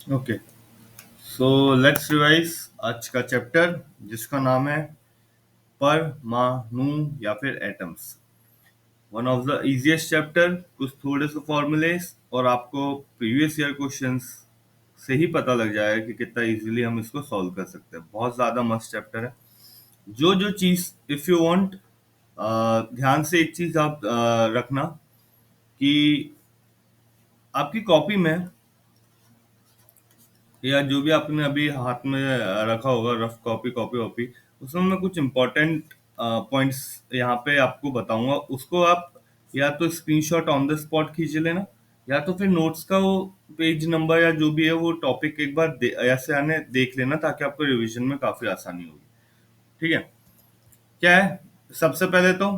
Okay, so let's revise आज का chapter जिसका नाम है परमाणु या फिर atoms. One of the easiest chapter, कुछ थोड़े से फॉर्मूलेस और आपको प्रीवियस ईयर क्वेश्चंस से ही पता लग जाएगा कि कितना इजीली हम इसको सॉल्व कर सकते हैं। बहुत ज़्यादा मस्त चैप्टर है। जो जो चीज़ इफ़ यू वांट, ध्यान से एक चीज़ आप रखना कि आपकी कॉपी में या जो भी आपने अभी हाथ में रखा होगा रफ कॉपी कॉपी वॉपी, उसमें मैं कुछ इम्पोर्टेंट पॉइंट्स यहाँ पे आपको बताऊंगा। उसको आप या तो स्क्रीनशॉट ऑन द स्पॉट खींच लेना, या तो फिर नोट्स का वो पेज नंबर या जो भी है वो टॉपिक एक बार ऐसे आने देख लेना, ताकि आपको रिवीजन में काफी आसानी होगी। ठीक है, क्या है? सबसे पहले तो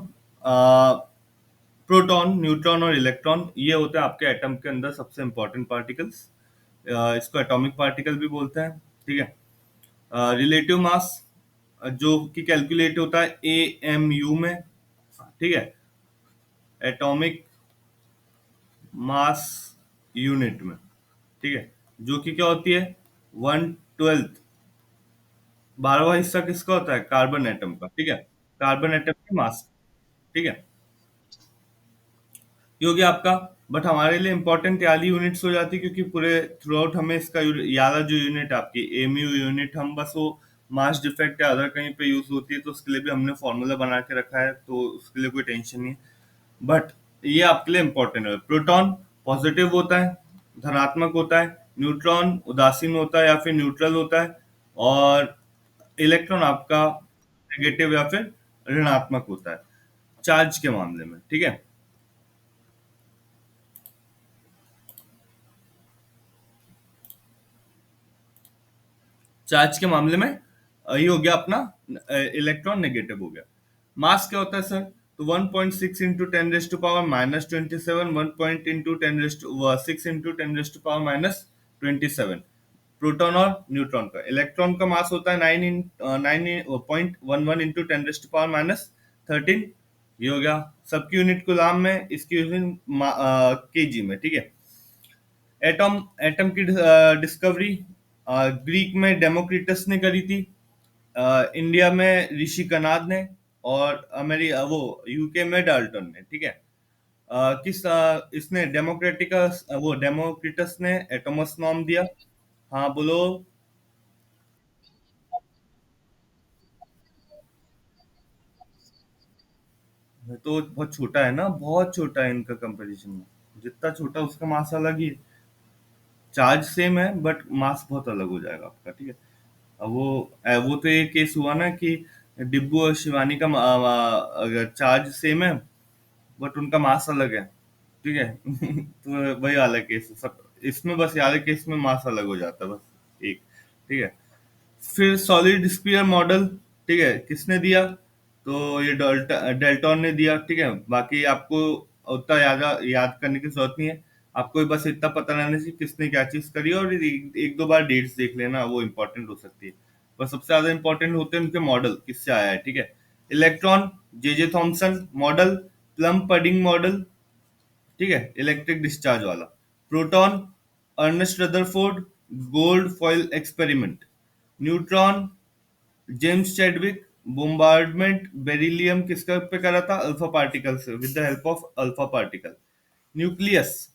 प्रोटॉन, न्यूट्रॉन और इलेक्ट्रॉन ये होते हैं आपके एटम के अंदर सबसे इंपॉर्टेंट पार्टिकल्स। इसको एटॉमिक पार्टिकल भी बोलते हैं। ठीक है, रिलेटिव मास जो कि कैलकुलेट होता है AMU में। ठीक है, एटॉमिक मास यूनिट में। ठीक है, जो कि क्या होती है? 1/12, 12वां हिस्सा किसका होता है? कार्बन एटम का। ठीक है, कार्बन एटम की मास। ठीक है, ये हो गया आपका। बट हमारे लिए इंपॉर्टेंट ये वाली यूनिट्स हो जाती है, क्योंकि पूरे थ्रू आउट हमें इसका ये वाला जो यूनिट आपकी एमयू यूनिट, हम बस वो मास डिफेक्ट या अदर कहीं पे यूज होती है तो उसके लिए भी हमने फॉर्मूला बना के रखा है, तो उसके लिए कोई टेंशन नहीं है। बट ये आपके लिए इंपॉर्टेंट है। प्रोटॉन पॉजिटिव होता है, धनात्मक होता है। न्यूट्रॉन उदासीन होता है या फिर न्यूट्रल होता है। और इलेक्ट्रॉन आपका नेगेटिव या फिर ऋणात्मक होता है चार्ज के मामले में। ठीक है, चार्ज के मामले में ये हो गया अपना इलेक्ट्रॉन नेगेटिव हो गया। मास क्या होता है सर? तो 1.6 into ten raise to power minus 27, 1 point into ten raise to 6 into ten raise to power minus 27। Proton और न्यूट्रॉन का, इलेक्ट्रॉन का मास होता है 9.11 into ten raise to power minus 13। ये हो गया। सबकी यूनिट कूलाम में, इसकी यूनिट केजी में। ठीक है, एटम एटम की डिस्कवरी ग्रीक में डेमोक्रिटस ने करी थी। इंडिया में ऋषि कनाद ने। और वो यूके में डाल्टन ने। ठीक है, इसने डेमोक्रेटिकस वो डेमोक्रिटस ने एटॉमस नॉर्म दिया। हाँ बोलो। ये तो बहुत छोटा है ना, बहुत छोटा है इनका कंपैरिजन में। जितना छोटा उसका मास अलग ही है। चार्ज सेम है बट मास बहुत अलग हो जाएगा आपका। ठीक है, अब वो तो ये केस हुआ ना कि डिब्बू और शिवानी का अगर चार्ज सेम है बट उनका मास अलग है। ठीक है तो वही वाला केस है सब। इसमें बस यार केस में मास अलग हो जाता है बस एक। ठीक है, फिर सॉलिड स्फीयर मॉडल, ठीक है, किसने दिया? तो ये डेल्टॉन ने दिया। ठीक है, बाकी आपको उतना याद करने की जरूरत नहीं है। आपको बस इतना पता रहना चाहिए किसने क्या चीज करी, और एक दो बार डेट्स देख लेना, वो इंपॉर्टेंट हो सकती है। पर सबसे ज्यादा इंपॉर्टेंट होते हैं उनके मॉडल किससे आया है। ठीक है, electron J Thomson model, plum pudding model. ठीक है, इलेक्ट्रिक डिस्चार्ज वाला। Proton Ernest Rutherford gold foil experiment. Neutron James Chadwick bombardment beryllium किसका पे करा था? अल्फा पार्टिकल से, with the help of alpha particle. Nucleus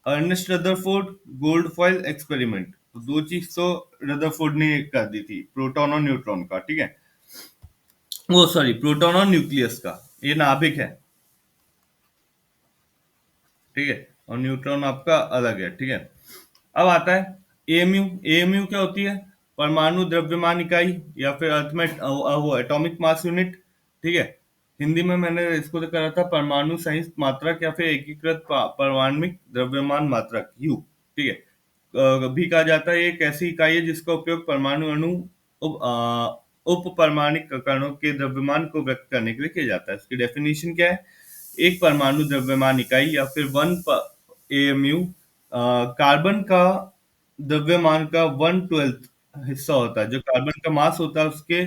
Ernest Rutherford gold foil experiment. तो दो चीज तो रदरफोर्ड ने कर दी थी, प्रोटॉन और न्यूट्रॉन का। ठीक है, वो सॉरी, प्रोटॉन और न्यूक्लियस का। ये नाभिक है। ठीक है, और न्यूट्रॉन आपका अलग है। ठीक है, अब आता है एएमयू। एएमयू क्या होती है? परमाणु द्रव्यमान इकाई या फिर अर्थ में वो एटॉमिक मास यूनिट। ठीक है, हिंदी में मैंने इसको तो करा था परमाणु संयुक्त मात्रक या फिर एकीकृत परमाणविक द्रव्यमान मात्रक यू। ठीक है, भी कहा जाता है। ये एक ऐसी इकाई है जिसका उपयोग परमाणु अणु उप परमाणिक कणों के द्रव्यमान को व्यक्त करने के लिए किया जाता है। इसकी डेफिनेशन क्या है? एक परमाणु द्रव्यमान इकाई या फिर वन एएमयू कार्बन का द्रव्यमान का 1/12 हिस्सा होता है। जो कार्बन का मास होता है उसके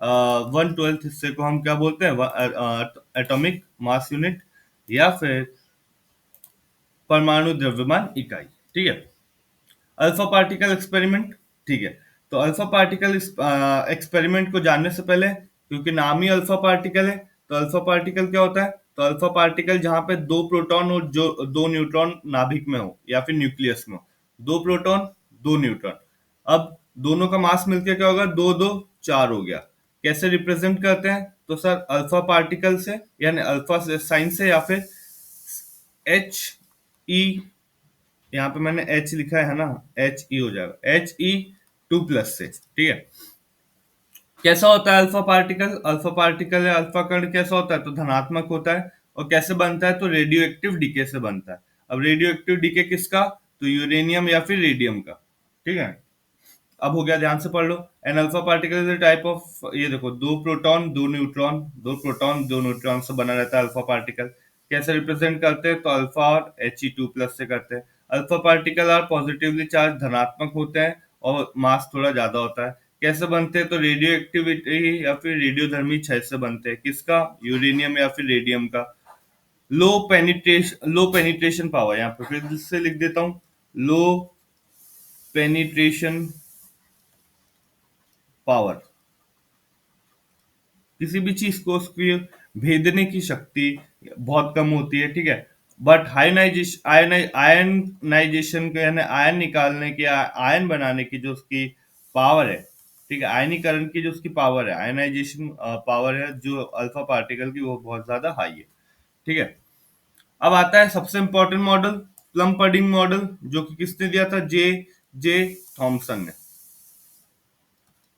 1/12 हिस्से को हम क्या बोलते हैं? एटॉमिक मास यूनिट या फिर परमाणु द्रव्यमान इकाई। ठीक है, अल्फा पार्टिकल एक्सपेरिमेंट, ठीक है। तो अल्फा पार्टिकल एक्सपेरिमेंट को जानने से पहले, क्योंकि नाम ही अल्फा पार्टिकल है, तो अल्फा पार्टिकल क्या होता है? तो अल्फा पार्टिकल जहां पे दो प्रोटॉन और जो दो न्यूट्रॉन नाभिक में हो या फिर न्यूक्लियस में हो, दो प्रोटॉन दो न्यूट्रॉन, अब दोनों का मास मिलकर क्या होगा? दो दो चार हो गया। कैसे रिप्रेजेंट करते हैं? तो सर अल्फा पार्टिकल से, यानी अल्फा से साइन से, या फिर He, यहाँ पे मैंने H लिखा है ना, He हो जाएगा He2+ से, ठीक है। कैसा होता है अल्फा पार्टिकल? अल्फा पार्टिकल या अल्फा कण कैसा होता है? तो धनात्मक होता है। और कैसे बनता है? तो रेडियो एक्टिव डीके से बनता है। अब रेडियो एक्टिव डीके किसका? तो यूरेनियम या फिर रेडियम का, ठीक है। अब हो गया, ध्यान से पढ़ लो। An alpha particle is type of, ये देखो, दो प्रोटॉन दो न्यूट्रॉन, दो प्रोटॉन दो न्यूट्रॉन से बना रहता है अल्फा पार्टिकल। कैसे रिप्रेजेंट करते हैं? तो अल्फा और He2+ से करते हैं। Alpha particle are positively charged, धनात्मक होते हैं और मास थोड़ा ज्यादा होता है। कैसे बनते हैं? तो रेडियो एक्टिविटी या फिर रेडियोधर्मी क्षय से बनते हैं। किसका? यूरेनियम या फिर रेडियम का। लो पेनिट्रेशन पावर, यहाँ पे फिर से लिख देता हूँ, लो पेनिट्रेशन पावर, किसी भी चीज को उसकी भेदने की शक्ति बहुत कम होती है, ठीक है। बट आयनाइजेशन के, यानी आयन निकालने की, आयन बनाने की जो उसकी पावर है, ठीक है, आयनीकरण की जो उसकी पावर है, आयनाइजेशन पावर है जो अल्फा पार्टिकल की, वो बहुत ज्यादा हाई है, ठीक है। अब आता है सबसे important model, plum pudding model, जो कि किसने दिया था? जे जे थॉमसन ने।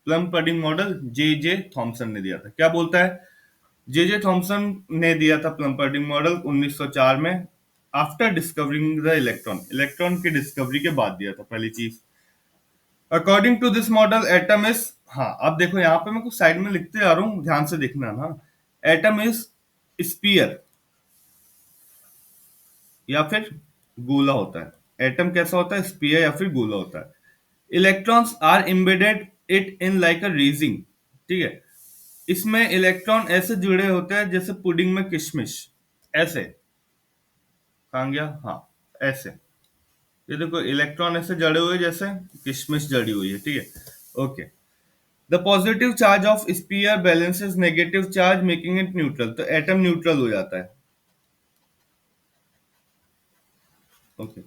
प्लम पडिंग मॉडल जे जे थॉमसन ने दिया था। क्या बोलता है? जे जे थॉमसन ने दिया था प्लम पडिंग मॉडल 1904 में, after discovering the electron, electron की डिस्कवरी के बाद दिया था पहली चीज। According to this model atom is, हाँ अब देखो यहाँ पे मैं कुछ साइड में लिखते आ रहा हूँ, ध्यान से देखना ना। एटम इज स्पीयर या फिर गोला होता है। एटम कैसा होता है? स्पीयर या फिर गोला होता है। Electrons are embedded it in like a raising, ठीक है। इसमें इलेक्ट्रॉन ऐसे जुड़े होते हैं जैसे पुडिंग में किशमिश, ऐसे। कहाँ गया? हाँ, ऐसे। ये देखो, इलेक्ट्रॉन ऐसे जड़े हुए जैसे किशमिश जड़ी हुई है, ठीक है। Okay. The positive charge of sphere balances negative charge making it neutral, तो एटम न्यूट्रल हो जाता है। Okay.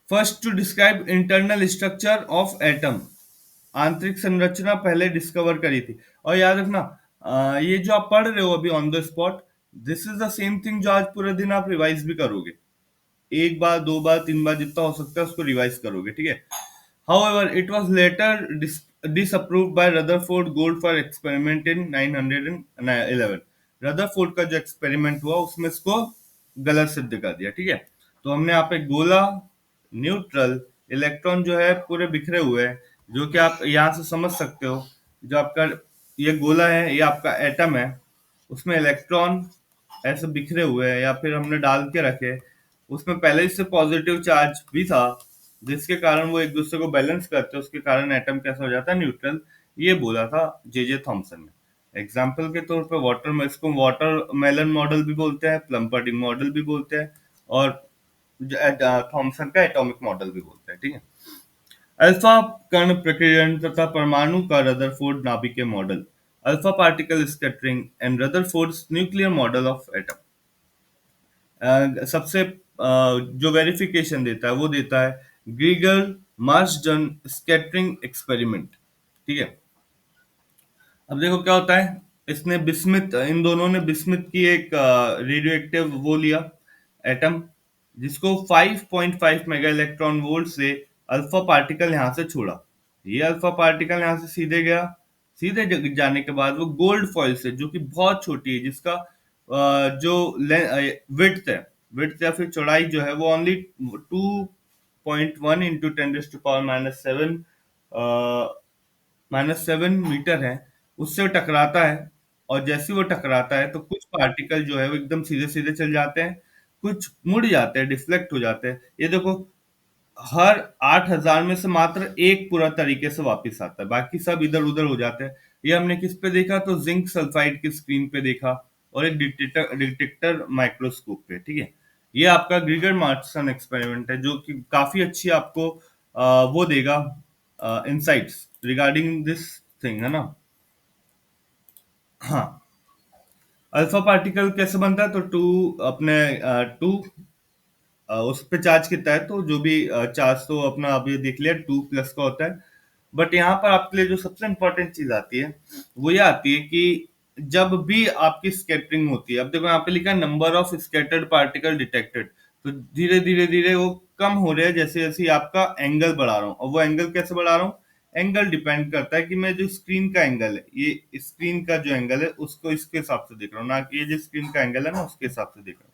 First to describe internal structure of atom, आंतरिक संरचना पहले डिस्कवर करी थी। और याद रखना, ये जो आप पढ़ रहे हो अभी on the spot, this is the same thing जो आज पूरे दिन आप रिवाइज भी करोगे। एक बार, दो बार, तीन बार, जितना हो सकता है उसको रिवाइज करोगे, ठीक है। However, it was later disapproved by Rutherford Gold for experiment in 911। Rutherford का जो एक्सपेरिमेंट हुआ उसमें इसको गलत सिद्ध कर दिया, ठीक है। तो हमने यहाँ पे गोला, न्यूट्रल, इलेक्ट्रॉन जो है पूरे बिखरे हुए हैं, जो कि आप यहाँ से समझ सकते हो। जो आपका ये गोला है, ये आपका एटम है, उसमें इलेक्ट्रॉन ऐसे बिखरे हुए हैं या फिर हमने डाल के रखे, उसमें पहले से पॉजिटिव चार्ज भी था, जिसके कारण वो एक दूसरे को बैलेंस करते हैं, उसके कारण एटम कैसा हो जाता है? न्यूट्रल। ये बोला था जे जे थॉमसन ने। एग्जाम्पल के तौर पे इसको वाटर मेलन मॉडल भी बोलते हैं, प्लम पडिंग मॉडल भी बोलते हैं, और थॉमसन का एटॉमिक मॉडल भी बोलते हैं, ठीक है। अल्फा कण प्रकीर्णन तथा परमाणु का रदरफोर्ड नाभिकीय model, alpha particle scattering and Rutherford's nuclear model of atom. सबसे जो वेरिफिकेशन देता है वो देता है ग्रीगर मार्सडन स्कैटरिंग एक्सपेरिमेंट, ठीक है। अब देखो क्या होता है, इसने बिस्मिथ, इन दोनों ने बिस्मिथ की एक रेडियो एक्टिव वो लिया, एटम, जिसको 5.5 मेगा इलेक्ट्रॉन वोल्ट से अल्फा पार्टिकल यहाँ से छोड़ा। ये अल्फा पार्टिकल यहाँ से सीधे गया, सीधे जाने के बाद वो गोल्ड फॉइल से, जो कि बहुत छोटी है, जिसका जो विड्थ है, विड्थ या फिर चौड़ाई जो है वो ओनली 2.1 इंटू 10⁻⁻7 -7 मीटर है, उससे टकराता है। और जैसे ही वो टकराता है तो कुछ पार्टिकल जो है वो एकदम सीधे सीधे चल जाते हैं, कुछ मुड़ जाते हैं, डिफ्लेक्ट हो जाते हैं। ये देखो, हर 8,000 में से मात्र एक पूरा तरीके से वापस आता है, बाकी सब इधर उधर हो जाते हैं। ये हमने किस पे देखा? तो जिंक सल्फाइड की स्क्रीन पे देखा, और एक डिटेक्टर माइक्रोस्कोप पे, ठीक है। ये आपका ग्रीगर मार्टसन एक्सपेरिमेंट है, जो कि काफी अच्छी आपको वो देगा इंसाइट्स रिगार्डिंग दिस थिंग, है ना। हाँ, अल्फा पार्टिकल कैसे बनता है, तो टू अपने टू उस पे चार्ज कितना है, तो जो भी चार्ज तो अपना अभी देख लिया 2 प्लस का होता है। बट यहाँ पर आपके लिए जो सबसे इंपॉर्टेंट चीज आती है वो ये आती है कि जब भी आपकी स्कैटरिंग होती है, अब देखो यहाँ पे लिखा है number of scattered particle detected, तो धीरे धीरे धीरे वो कम हो रहे हैं जैसे जैसे ही आपका एंगल बढ़ा रहा हूँ। और वो एंगल कैसे बढ़ा रहा हूँ, एंगल डिपेंड करता है कि मैं जो स्क्रीन का एंगल है, ये स्क्रीन का जो एंगल है उसको इसके हिसाब से देख रहा हूँ, ना कि ये जो स्क्रीन का एंगल है ना उसके हिसाब से देख रहा हूँ।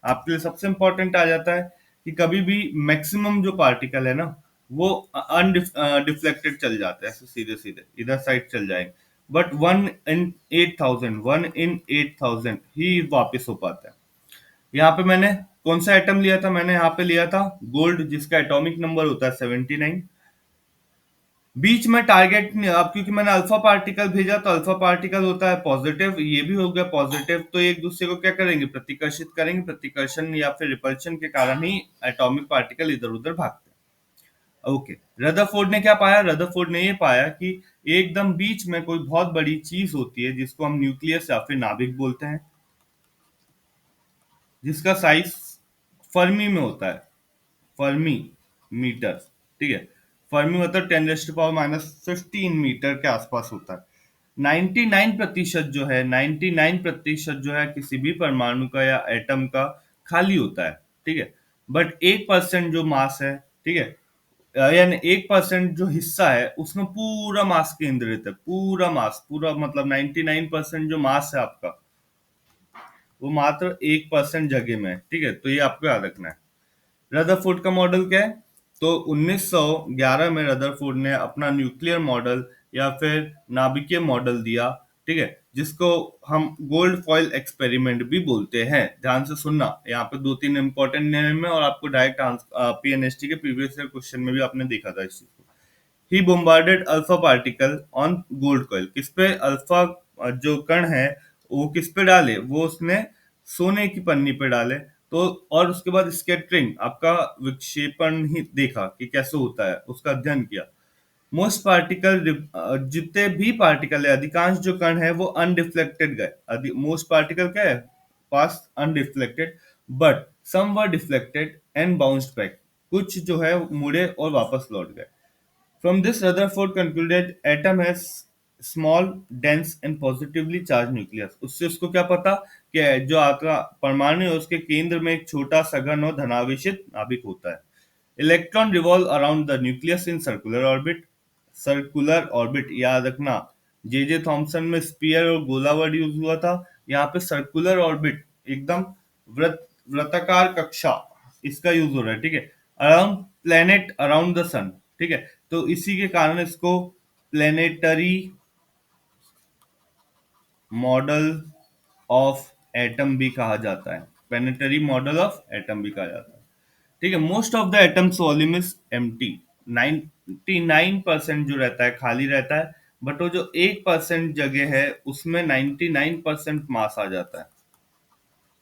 आपके लिए सबसे इंपॉर्टेंट आ जाता है कि कभी भी मैक्सिमम जो पार्टिकल है ना वो अनडिफ्लेक्टेड चल जाता है, ऐसे सीधे सीधे इधर साइड चल जाएंगे। बट 1 in 8,000 ही वापस हो पाता है। यहाँ पे मैंने कौन सा एटम लिया था, मैंने यहाँ पे लिया था गोल्ड, जिसका एटॉमिक नंबर होता है 79। बीच में टारगेट, अब क्योंकि मैंने अल्फा पार्टिकल भेजा तो अल्फा पार्टिकल होता है पॉजिटिव, ये भी हो गया पॉजिटिव, तो एक दूसरे को क्या करेंगे, प्रतिकर्षित करेंगे, प्रतिकर्षण या फिर रिपल्शन के कारण ही एटॉमिक पार्टिकल इधर उधर भागते हैं। ओके, रदरफोर्ड ने क्या पाया, रदरफोर्ड ने ये पाया कि एकदम बीच में कोई बहुत बड़ी चीज होती है जिसको हम न्यूक्लियस या फिर नाभिक बोलते हैं, जिसका साइज फर्मी में होता है, फर्मी मीटर, ठीक है। फर्मी मतलब 10⁻⁻15 मीटर के आसपास होता है। 99% जो है, 99% जो है किसी भी परमाणु का या एटम का खाली होता है, ठीक है। बट 1% जो मास है, ठीक है, यानी 1% जो हिस्सा है उसमें पूरा मास केंद्रित है, पूरा मास, पूरा मतलब 99% जो मास है आपका वो मात्र 1% जगह में है, ठीक है। तो ये आपको याद रखना है। रदरफोर्ड का मॉडल क्या है, तो 1911 में रदरफोर्ड ने अपना न्यूक्लियर मॉडल या फिर नाभिकीय मॉडल दिया, ठीक है, जिसको हम गोल्ड फॉइल एक्सपेरिमेंट भी बोलते हैं। ध्यान से सुनना, यहाँ पे 2-3 इंपॉर्टेंट नेम है और आपको डायरेक्ट पीएनएसटी के प्रीवियस ईयर क्वेश्चन में भी आपने देखा था इस चीज को। He bombarded alpha particle on gold coil, किस पे अल्फा जो कण है वो किस पे डाले, वो उसने सोने की पन्नी पे डाले। तो और उसके बाद स्कैटरिंग, आपका विक्षेपण ही देखा कि कैसे होता है, उसका अध्ययन किया। मोस्ट पार्टिकल, जितने भी पार्टिकल है अधिकांश जो कण है वो अनडिफ्लेक्टेड गए। मोस्ट पार्टिकल क्या है, pass undeflected, but some were deflected and bounced back, कुछ जो है मुड़े और वापस लौट गए। From this, Rutherford concluded atom has small, dense and positively charged nucleus. उससे उसको क्या पता कि जो आपका परमाणु है उसके केंद्र में एक छोटा सघन और धनावेशित नाभिक होता है। Electron revolve around the nucleus in circular orbit. Circular orbit याद रखना, जे थॉमसन में स्पीयर और गोला वर्ड यूज हुआ था, यहाँ पे सर्कुलर ऑर्बिट एकदम वृत्ताकार कक्षा इसका यूज हो रहा है, ठीक है। अराउंड प्लेनेट अराउंड द सन, ठीक है। तो इसी के कारण इसको प्लेनेटरी मॉडल ऑफ एटम भी कहा जाता है, प्लेनेटरी मॉडल ऑफ एटम भी कहा जाता है, ठीक है। Most of the atoms volume is empty, 99% जो रहता है खाली रहता है, बट वो जो 1% जगह है उसमें 99% मास आ जाता है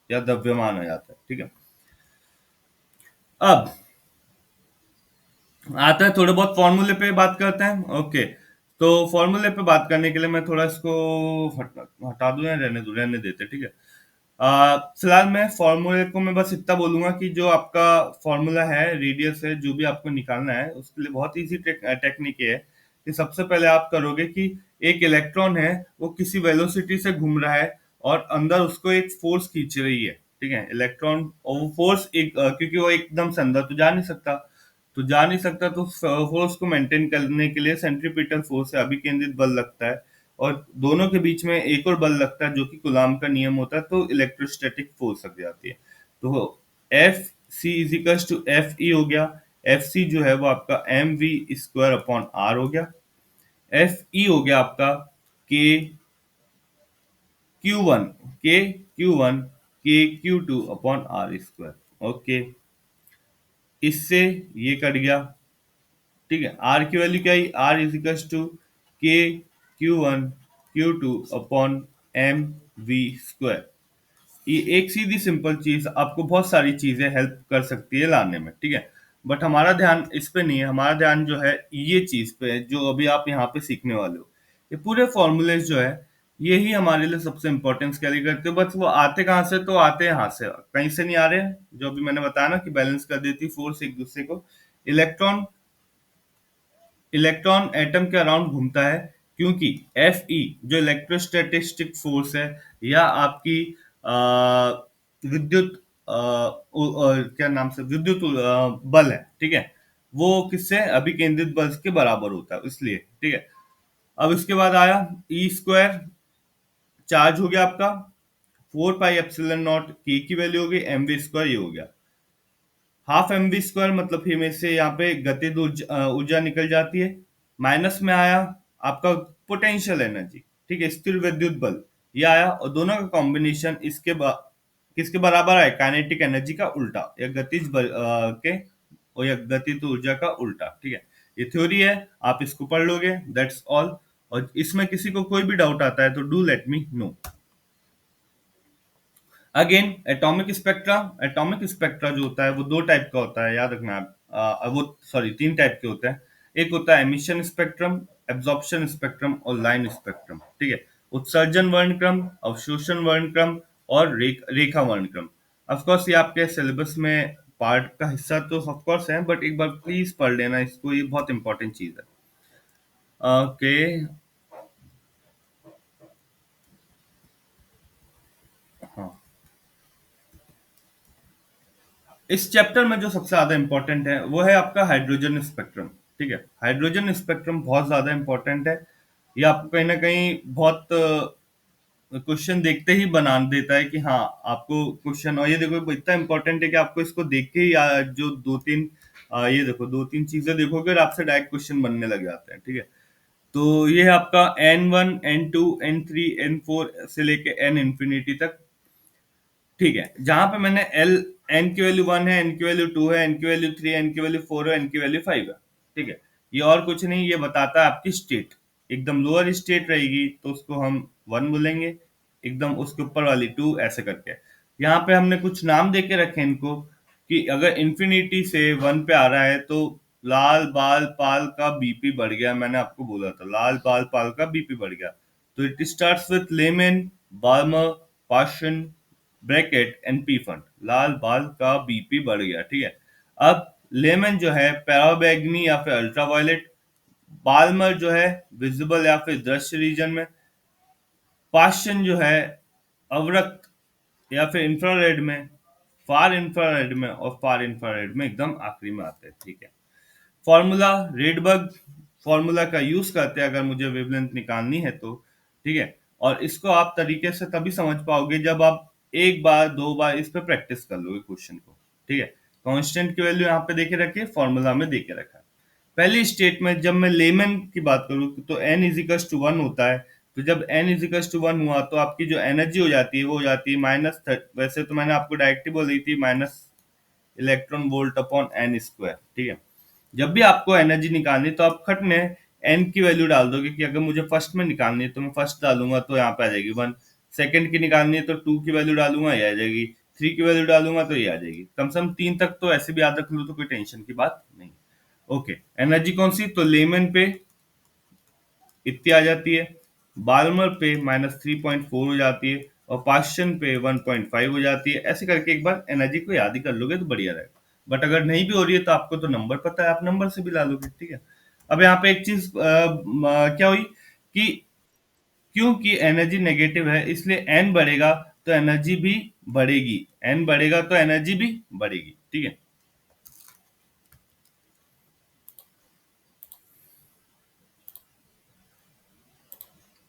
या द्रव्यमान आ जाता है, ठीक है। अब आता है थोड़े बहुत फॉर्मूले पे बात करते हैं। ओके, तो फॉर्मूले पे बात करने के लिए मैं थोड़ा इसको हटा दूं या रहने देते, ठीक है। फिलहाल मैं फॉर्मूले को मैं बस इतना बोलूंगा कि जो आपका फॉर्मूला है रेडियस है जो भी आपको निकालना है उसके लिए बहुत इजी टेक्निक है कि सबसे पहले आप करोगे कि एक इलेक्ट्रॉन है वो किसी वेलोसिटी से घूम रहा है और अंदर उसको एक फोर्स खींच रही है, ठीक है। इलेक्ट्रॉन और वो फोर्स एक क्योंकि वो एकदम से अंदर तो जा नहीं सकता, तो फोर्स को मेंटेन करने के लिए सेंट्रीपिटल फोर्स है, अभिकेंद्रित बल लगता है, और दोनों के बीच में एक और बल लगता है जो कि कुलाम का नियम होता है, तो इलेक्ट्रोस्टैटिक फोर्स लग जाती है। तो F C is equals to F E हो गया। एफ सी जो है वो आपका M V square upon R हो गया। एफ ई हो गया आपका K Q one, K Q two upon R square. Okay, इससे ये कट गया, ठीक है। आर की वैल्यू क्या है, आर इजिकल्स टू के क्यू1 क्यू2 अपॉन एम वी स्क्वायर। ये एक सीधी सिंपल चीज आपको बहुत सारी चीजें हेल्प कर सकती है लाने में, ठीक है। बट हमारा ध्यान इस पे नहीं है, हमारा ध्यान जो है ये चीज पे है जो अभी आप यहाँ पे सीखने वाले हो। ये पूरे फॉर्मूलेस जो है यही हमारे लिए सबसे इंपॉर्टेंस कैरी करते हो, बस वो आते कहाँ से, तो आते हैं यहाँ से, कहीं से नहीं आ रहे हैं। जो अभी मैंने बताया ना कि बैलेंस कर देती फोर्स एक दूसरे को। इलेक्ट्रॉन इलेक्ट्रॉन एटम के अराउंड घूमता है क्योंकि एफ ई जो इलेक्ट्रोस्टैटिस्टिक फोर्स है, या आपकी विद्युत क्या नाम से विद्युत बल है, ठीक है, वो किससे अभिकेंद्रित बल के बराबर होता है, इसलिए ठीक है। अब इसके बाद आया ई स्क्वायर, चार्ज हो गया आपका 4 पाई एप्सिलॉन नॉट, के की वैल्यू हो गई एम वी स्क्वायर, ये हो गया हाफ एम वी स्क्वायर, मतलब फिर में से यहाँ पे गतिज ऊर्जा निकल जाती है। माइनस में आया आपका पोटेंशियल एनर्जी, ठीक है, स्थिर विद्युत बल, ये आया, और दोनों का कॉम्बिनेशन किसके बराबर है, काइनेटिक एनर्जी का उल्टा, या गतिज बल के, और या गतिज ऊर्जा का उल्टा, ठीक है। ये थ्योरी है, आप इसको पढ़ लोगे, दैट्स ऑल। और इसमें किसी को कोई भी डाउट आता है तो do let me know. Again atomic spectra, atomic spectra जो होता है वो दो टाइप का होता है, याद रखना आप। वो सॉरी, तीन टाइप के होते हैं। एक होता है एमिशन स्पेक्ट्रम, एब्जॉर्प्शन स्पेक्ट्रम और लाइन स्पेक्ट्रम, ठीक है। उत्सर्जन वर्णक्रम, अवशोषण वर्णक्रम और रेखा वर्णक्रम। ऑफ कोर्स ये आपके सिलेबस में पार्ट का हिस्सा तो ऑफ कोर्स है, बट एक बार प्लीज पढ़ लेना इसको, ये बहुत इंपॉर्टेंट चीज है। ओके। हाँ, इस चैप्टर में जो सबसे ज्यादा इंपॉर्टेंट है वो है आपका हाइड्रोजन स्पेक्ट्रम, ठीक है। हाइड्रोजन स्पेक्ट्रम बहुत ज्यादा इंपॉर्टेंट है। ये आपको कहीं ना कहीं बहुत क्वेश्चन देखते ही बना देता है कि हाँ आपको क्वेश्चन, और ये देखो इतना इंपॉर्टेंट है कि आपको इसको देख के ही जो दो तीन ये देखो दो तीन चीजें देखोगे और आपसे डायरेक्ट क्वेश्चन बनने लग जाते हैं, ठीक है। तो ये है आपका N1 N2 N3 N4 से लेके N इंफिनिटी तक, ठीक है। जहां पे मैंने एल, एन की वैल्यू 1 है, एन की वैल्यू 2 है, एन की वैल्यू 3 है, एन की वैल्यू 4 है, एन की वैल्यू 5 है, ठीक है। ये और कुछ नहीं, ये बताता है आपकी स्टेट। एकदम लोअर स्टेट रहेगी तो उसको हम 1 बोलेंगे, एकदम उसके ऊपर वाली 2, ऐसे करके। यहाँ पे हमने कुछ नाम दे के रखे हैं इनको, कि अगर इन्फिनिटी से 1 पे आ रहा है तो लाल बाल पाल का बीपी बढ़ गया, मैंने आपको बोला था लाल बाल पाल का बीपी बढ़ गया। तो it starts with lemon, Barmer, passion, bracket NP fund, लाल बाल का बीपी बढ़ गया, ठीक है। अब लेमन जो है पैराबैग्नी या फिर अल्ट्रावायलेट, बाल्मर जो है विजिबल या फिर दृश्य रीजन में, पाशन जो है अवरक्त या फिर इंफ्रारेड में, फार इंफ्रारेड में, और फार इंफ्रारेड में एकदम आखिरी में आते हैं, ठीक है। फॉर्मूला रेडबर्ग फॉर्मूला का यूज करते हैं अगर मुझे वेवलेंथ निकालनी है तो, ठीक है। और इसको आप तरीके से तभी समझ पाओगे जब आप एक बार दो बार इस पे प्रैक्टिस कर लोगे क्वेश्चन को, ठीक है। कांस्टेंट की वैल्यू यहाँ पे देके रखिए, फॉर्मूला में देके रखा है। पहली स्टेट में जब मैं लेमन की बात करूँ तो n इजिकल्स टू 1 होता है। तो जब n इजिकल्स टू 1 हुआ तो आपकी जो एनर्जी हो जाती है वो हो जाती है वैसे तो मैंने आपको डायरेक्ट ही बोल दी थी, minus electron volt upon N square, ठीक है। जब भी आपको एनर्जी निकालनी तो आप खट में एन की वैल्यू डाल दोगे, कि अगर मुझे फर्स्ट में निकालनी है तो मैं फर्स्ट डालूंगा तो यहाँ पे आ जाएगी 1, सेकंड की निकालनी है तो 2 की वैल्यू डालूंगा ये आ जाएगी, 3 की वैल्यू डालूंगा तो ये आ जाएगी, कम से कम 3 तक तो ऐसे भी याद रख लो तो कोई टेंशन की बात नहीं। ओके, एनर्जी कौन सी, तो लेमन पे इतनी आ जाती है, बाल्मर पे -3.4 हो जाती है, और पाश्चन पे 1.5 हो जाती है। ऐसे करके एक बार एनर्जी को याद ही कर लोगे तो बढ़िया रहेगा। बट अगर नहीं भी हो रही है तो आपको तो नंबर पता है, आप नंबर से भी ला लोगे, ठीक है। अब यहाँ पे एक चीज क्या हुई कि क्योंकि एनर्जी नेगेटिव है इसलिए एन बढ़ेगा तो एनर्जी भी बढ़ेगी, एन बढ़ेगा तो एनर्जी भी बढ़ेगी, ठीक है।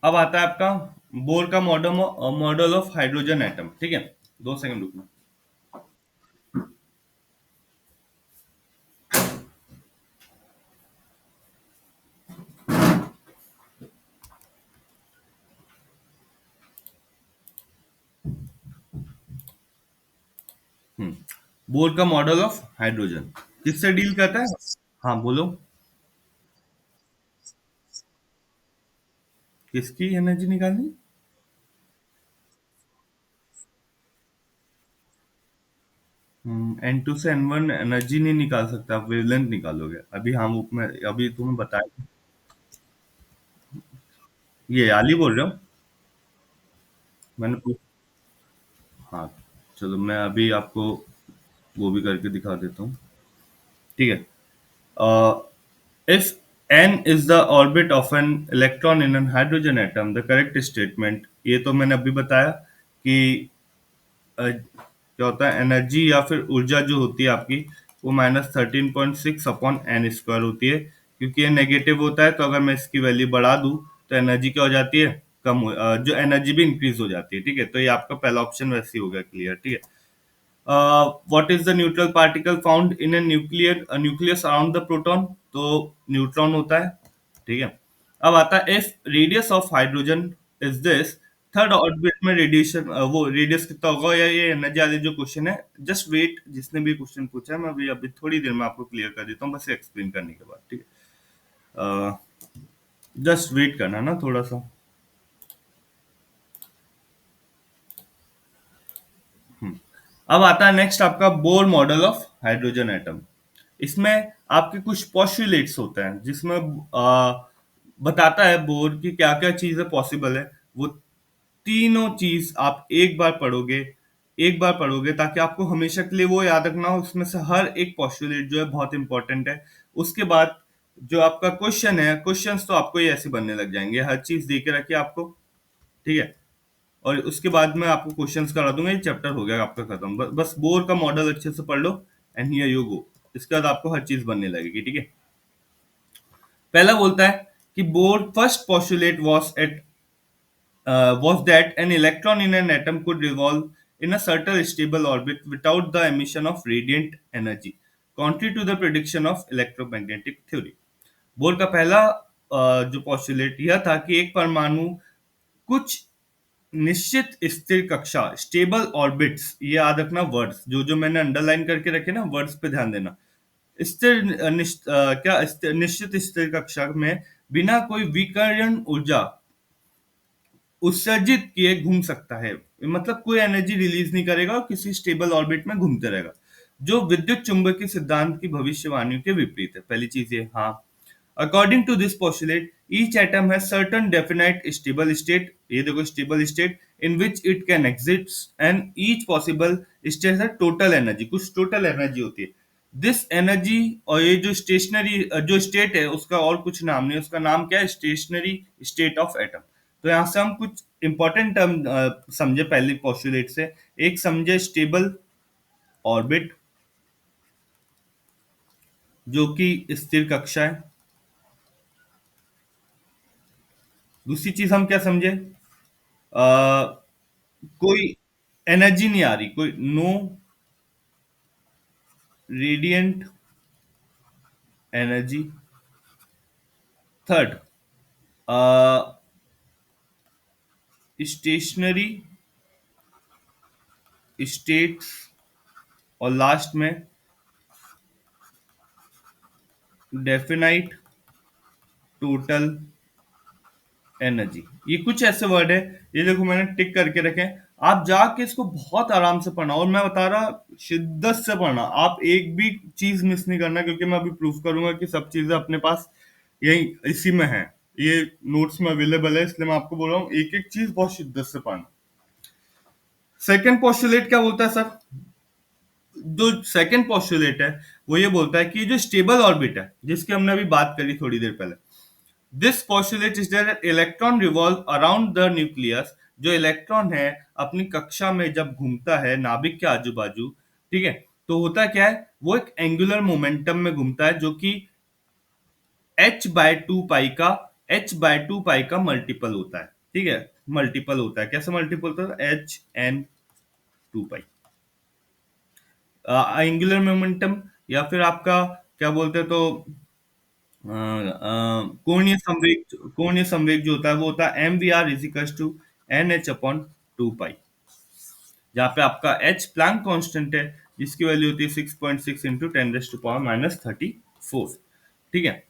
अब आता है आपका बोर का मॉडल ऑफ हाइड्रोजन एटम, ठीक है। 2 सेकंड रुकना। हम्म, बोर का मॉडल ऑफ हाइड्रोजन किससे डील करता है? हाँ बोलो। किसकी एनर्जी निकालनी? N2 से N1 एनर्जी नहीं निकाल सकते, आप वेवलेंथ निकालोगे। अभी हम मैं अभी तुम्हें बताया। ये आली बोल रहे हो? मैंने पूछ हाँ, चलो मैं अभी आपको वो भी करके दिखा देता हूँ। ठीक है। If n is the orbit of an electron in an hydrogen atom, the correct statement, ये तो मैंने अभी बताया कि क्या होता है, एनर्जी या फिर ऊर्जा जो होती है आपकी, वो -13.6/n² होती है। क्योंकि ये नेगेटिव होता है, तो अगर मैं इसकी वैल्यू बढ़ा दूं तो एनर्जी क्या हो जाती है, जो एनर्जी भी इंक्रीज हो जाती है। ठीक है, तो ये आपका पहला ऑप्शन वैसे ही हो गया क्लियर। ठीक है। What is the neutral particle found in A nucleus around the proton? तो न्यूट्रॉन होता है। ठीक है। अब आता है, if radius of hydrogen is this, third orbit में रेडिएशन, वो रेडियस कितना होगा, या ये एनर्जी वाले जो क्वेश्चन है, जस्ट वेट, जिसने भी क्वेश्चन पूछा है मैं अभी अभी थोड़ी देर में आपको क्लियर कर देता हूँ, बस एक्सप्लेन करने के बाद। ठीक है, जस्ट वेट करना ना थोड़ा सा। अब आता है नेक्स्ट आपका Bohr model of hydrogen atom. इसमें आपके कुछ पोस्टुलेट्स होते हैं, जिसमें बताता है बोर की क्या क्या चीजें पॉसिबल है। वो तीनों चीज आप एक बार पढ़ोगे ताकि आपको हमेशा के लिए वो याद रखना हो। उसमें से हर एक पोस्टुलेट जो है बहुत इंपॉर्टेंट है। उसके बाद जो आपका क्वेश्चन है, क्वेश्चंस तो आपको ये ऐसे बनने लग जाएंगे, हर चीज दे के रखिए आपको। ठीक है। और उसके बाद मैं आपको क्वेश्चंस करा दूंगा, ये चैप्टर हो गया आपका खत्म। बस बोर का मॉडल अच्छे से पढ़ लो, एंड हियर यू गो। इसके बाद आपको हर चीज बनने लगेगी। ठीक है। पहला बोलता है कि bore first postulate was that an electron in an atom could revolve in a certain stable orbit without the emission of radiant energy, contrary to the prediction of electromagnetic theory. Bore का पहला जो postulate यह था कि एक परमाणु कुछ निश्चित स्थिर कक्षा, स्टेबल ऑर्बिट्स, ये याद रखना वर्ड्स, जो जो मैंने अंडरलाइन करके रखे ना, वर्ड्स पे ध्यान देना। निश्चित स्थिर कक्षा में बिना कोई विकिरण ऊर्जा उत्सर्जित किए घूम सकता है। मतलब कोई एनर्जी रिलीज नहीं करेगा और किसी स्टेबल ऑर्बिट में घूमते रहेगा, जो विद्युत चुंबकीय सिद्धांत की भविष्यवाणियों के विपरीत है। पहली चीज ये, हाँ। According to this postulate, each atom has certain definite stable state, ये देखो stable state, in which it can exist, and each possible state है टोटल एनर्जी, कुछ टोटल एनर्जी होती है। दिस एनर्जी, और ये जो स्टेशनरी जो स्टेट है उसका और कुछ नाम नहीं, उसका नाम क्या है, स्टेशनरी स्टेट ऑफ एटम। तो यहाँ से हम कुछ इंपॉर्टेंट टर्म समझे पहले पोस्टुलेट से। एक समझे स्टेबल ऑर्बिट, जो कि स्थिर कक्षा है। दूसरी चीज हम क्या समझे, कोई एनर्जी नहीं आ रही, कोई no radiant energy. Third, stationary states. और लास्ट में डेफिनाइट टोटल एनर्जी। ये कुछ ऐसे वर्ड है, ये देखो मैंने टिक करके रखे हैं। आप जाके इसको बहुत आराम से पढ़ना, और मैं बता रहा शिद्दत से पढ़ना, आप एक भी चीज मिस नहीं करना, क्योंकि मैं अभी प्रूफ करूंगा कि सब चीजें अपने पास यही इसी में है। ये नोट्स में अवेलेबल है, इसलिए मैं आपको बोल रहा हूँ एक एक चीज बहुत शिद्दत से पढ़ना। सेकेंड पोस्टुलेट क्या बोलता है सर? जो सेकेंड पोस्टुलेट है वो ये बोलता है कि जो स्टेबल ऑर्बिट है, जिसकी हमने अभी बात करी थोड़ी देर पहले, this postulate is that electron revolve around the nucleus. जो इलेक्ट्रॉन है अपनी कक्षा में जब घूमता है नाभिक के आजू बाजू, ठीक है, तो होता क्या है, वो एक एंगुलर मोमेंटम में घूमता है, जो कि h/2 पाई का मल्टीपल होता है। ठीक है, मल्टीपल होता है, कैसे मल्टीपल होता है, Hn2 पाई एंगुलर मोमेंटम, या फिर आपका क्या बोलते हैं, तो कोणीय संवेग जो होता है वो होता है mvr = nh/2 पाई, जहाँ पे आपका h प्लैंक कांस्टेंट है, जिसकी वैल्यू होती है 6.6 इंटू 10⁻³ ठीक है।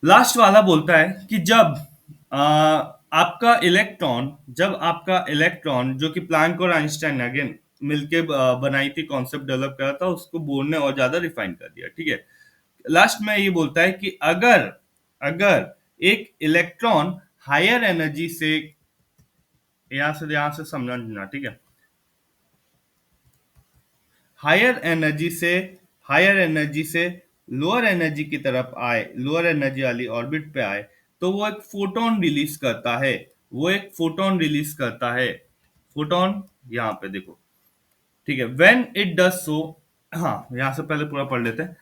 लास्ट वाला बोलता है कि आपका इलेक्ट्रॉन जो कि प्लैंक और आइंस्टाइन, अगेन मिलके बनाई थी, कॉन्सेप्ट डेवलप करा था, उसको बोर ने और ज्यादा रिफाइन कर दिया, ठीक है। लास्ट में ये बोलता है कि अगर अगर एक इलेक्ट्रॉन हायर एनर्जी से, यहां से समझना, ठीक है, हायर एनर्जी से हायर एनर्जी से लोअर एनर्जी की तरफ आए, लोअर एनर्जी वाली ऑर्बिट पे आए, तो वो एक फोटोन रिलीज करता है। वो एक फोटोन रिलीज करता है। फोटोन, यहाँ पे देखो, ठीक है, व्हेन इट डज सो, हाँ यहां से पहले पूरा पढ़ लेते हैं।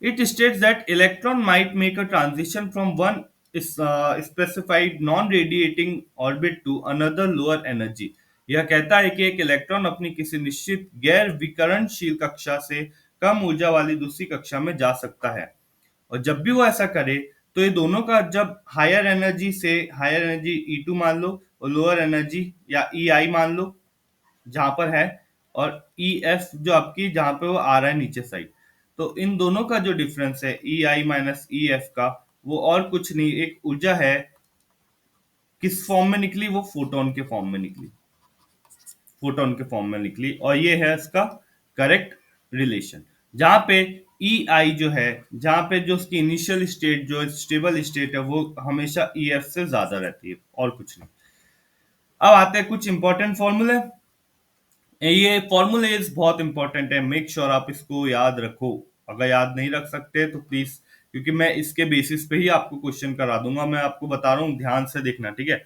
It states that electron might make a transition from one specified non radiating orbit to another lower energy. यह कहता है कि एक इलेक्ट्रॉन अपनी किसी निश्चित गैर विकरणशील कक्षा से कम ऊर्जा वाली दूसरी कक्षा में जा सकता है। और जब भी वो ऐसा करे, तो ये दोनों का, जब हायर एनर्जी से, हायर एनर्जी E2 मान लो, और लोअर एनर्जी या EI मान लो जहां पर है, और EF जो आपकी जहां पे वो आ रहा है नीचे साइड, तो इन दोनों का जो डिफरेंस है EI माइनस EF का, वो और कुछ नहीं, एक ऊर्जा है। किस फॉर्म में निकली? वो फोटोन के फॉर्म में निकली। फोटोन के फॉर्म में निकली, और ये है इसका करेक्ट रिलेशन। जहां पे EI जो है, जहां पे जो उसकी इनिशियल स्टेट, जो स्टेबल स्टेट है, वो हमेशा EF से ज्यादा रहती है, और कुछ नहीं। अब आते हैं कुछ इंपॉर्टेंट फॉर्मूले। ये फॉर्मूलेज बहुत इंपॉर्टेंट है, मेक श्योर आप इसको याद रखो। अगर याद नहीं रख सकते तो प्लीज, क्योंकि मैं इसके बेसिस पे ही आपको क्वेश्चन करा दूंगा, मैं आपको बता रहा हूँ, ध्यान से देखना, ठीक है।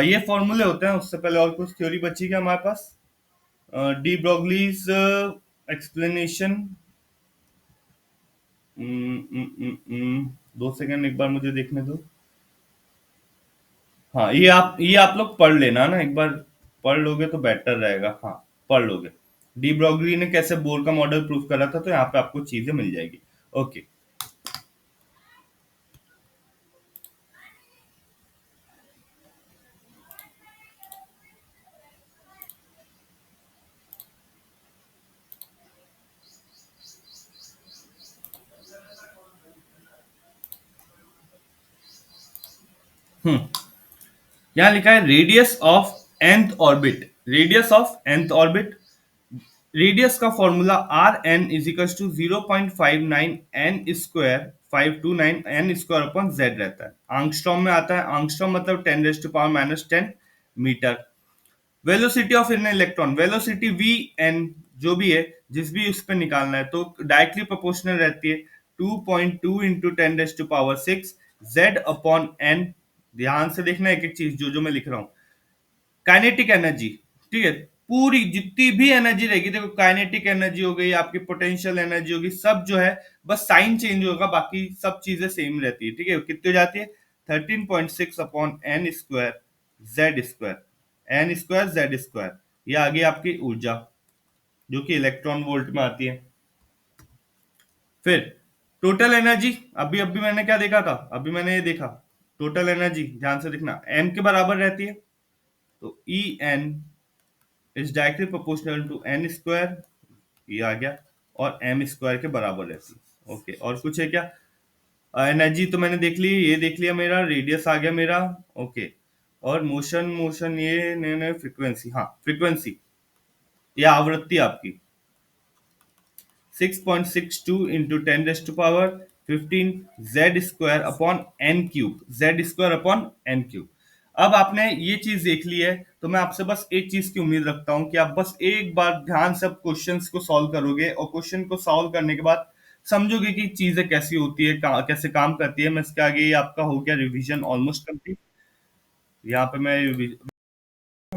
ये फॉर्मूले होते हैं। उससे पहले और कुछ थ्योरी बची क्या हमारे पास? De Broglie's explanation. 2 सेकंड, एक बार मुझे देखने दो। हाँ, ये आप लोग पढ़ लेना ना, एक बार पढ़ लोगे तो बेटर रहेगा। हाँ, पढ़ लोगे। डी ब्रोगली ने कैसे बोर का मॉडल प्रूव करा था, तो यहाँ पे आपको चीजें मिल जाएगी। ओके। हम्म यहाँ लिखा है radius of nth orbit. Radius of nth orbit, radius का फॉर्मूला Rn=0.59n²529n² रहता है। आंगस्ट्रॉम में आता है। आंगस्ट्रॉम मतलब 10⁻⁻10 metre. Velocity of in electron, velocity Vn जो भी है, जिस भी उस पर निकालना है, तो डायरेक्टली प्रोपोर्शनल रहती है 2.2 इंटू 10⁻⁶ Z अपॉन n। ध्यान से देखना एक एक चीज, जो जो मैं लिख रहा हूँ। काइनेटिक एनर्जी, ठीक है, पूरी जितनी भी एनर्जी रहेगी, देखो काइनेटिक एनर्जी हो गई, आपकी पोटेंशियल एनर्जी होगी, सब जो है, बस साइन चेंज होगा, बाकी सब चीजें सेम रहती है, ठीक है। कितनी हो जाती है? 13.6 अपॉन n² Z²। ये आ गई आपकी ऊर्जा, जो कि इलेक्ट्रॉन वोल्ट में आती है। फिर टोटल एनर्जी, अभी अभी मैंने क्या देखा था? अभी मैंने ये देखा, टोटल एनर्जी ध्यान से देखना, m के बराबर रहती है, तो En is directly proportional to n²। ये आ गया, और m² के बराबर रहती है। ओके, और कुछ है क्या? एनर्जी तो मैंने देख ली, ये देख लिया, मेरा रेडियस आ गया मेरा। ओके, और मोशन, मोशन ये नए फ्रीक्वेंसी, हाँ फ्रीक्वेंसी या आवृत्ति आपकी 6.62 इंटू 10⁻15 Z² अपॉन n³ अब आपने ये चीज देख ली है, तो मैं आपसे बस एक चीज की उम्मीद रखता हूं कि आप बस एक बार ध्यान से क्वेश्चंस को सॉल्व करोगे, और क्वेश्चन को सॉल्व करने के बाद समझोगे कि चीजें कैसी होती है, कैसे काम करती है। मैं इसके आगे, ये आपका हो गया रिवीजन ऑलमोस्ट कंप्लीट। यहाँ पे मैं